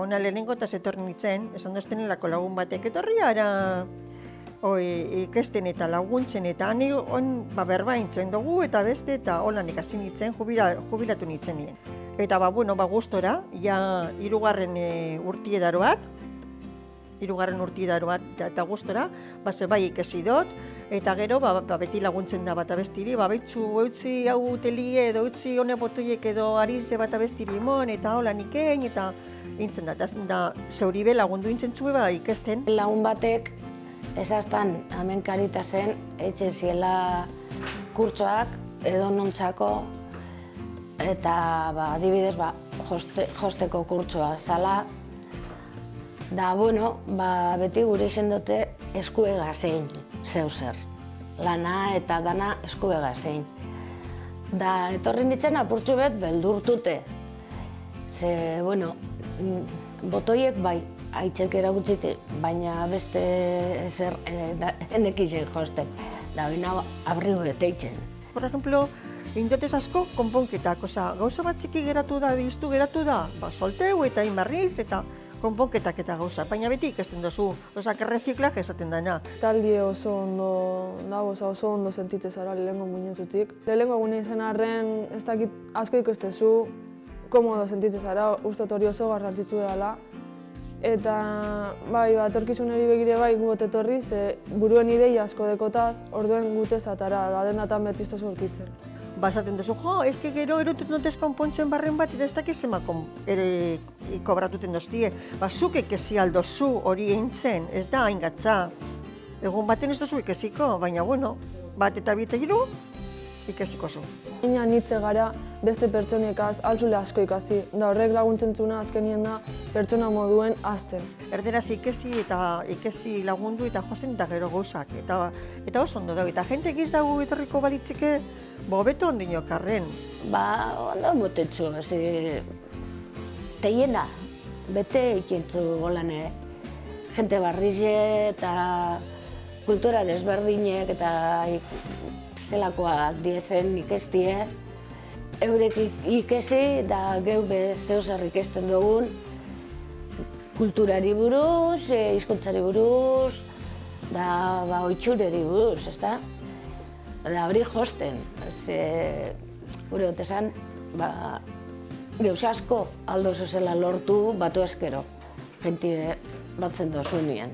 Ona lehenengo eta zetorren nintzen, esan doztenelako lagun batek etorri ara ikesten eta laguntzen eta han berbaintzen dugu eta beste eta holan ikasi nintzen, jubilatu nintzen nien. Eta gustora, ja hirugarren urtiedaroat eta gustora, bai ikasi dut, eta gero beti laguntzen da bat abestiri, betxu eutzi hau telie edo eutzi hone botoiek edo arize bat abestiri mon, eta holan ikein, eta intzen da, zeuribe lagundu intzen zue ikesten. Lagun batek, ezaztan, hemen Karitasen, eitzen ziela kurtsoak edo nontzako, eta adibidez josteko kurtsoa zala, da, beti gure izen dute eskuega zein, zeuzer. Lana eta dana eskuega zein. Da, etorri nintzen apurtxu bet beldurtute. Ze, botoiek bai, haitzek eragutzite, baina beste ezer enekizien josten. Da, baina abrigo eteitzen. Por ejemplo, indotez asko konponketak, gauza bat txiki geratu da, biztu geratu da, solteu eta inbarriz eta konponketak eta gauza, baina beti ikasten duzu, erreziklak esaten dena. Taldi oso ondo dago, oso ondo sentitzen zara lehenengo minututik. Lehenengo gune izan arren, ez dakit asko ikustezu, komodo sentitzen zara, uste hori oso garrantzitsu dela. Eta etorkizunari begire gut etorri, ze buruen ideia asko dekotaz, orduen gute zatara, da denatan beti iztozu aurkitzen. Esaten duzu, ezke gero erotut notez konpontzen barren bat, eta ez dakiz ema kobratuten doztie. Zuk ekezi aldozu hori eintzen, ez da hain gatza. Egun baten ez duzu ikesiko, baina bat eta bite hiru, ikesiko zu. Ina nitze gara beste pertsonekaz alzule asko ikasi, da horrek laguntzen zuna azkenien da pertsona moduen azten. Erderaz ikesi lagundu eta josten eta gero gauzak, eta oso ondo dago. Eta jente gizagu etorriko balitzeke, beto ondino karren. Ondo motetzu, teiena, bete ikintzu golane. Jente barrize eta kultura desberdinek eta zelakoak diezen ikestie. Eurek ikesi da geube zeuzer ikesten dugun kulturari buruz, hizkuntzari buruz, da oitxureri buruz, ezta? Da hori josten, gure gotezan, geuz asko aldo zuzela lortu batu eskero, jenti batzen dozunien.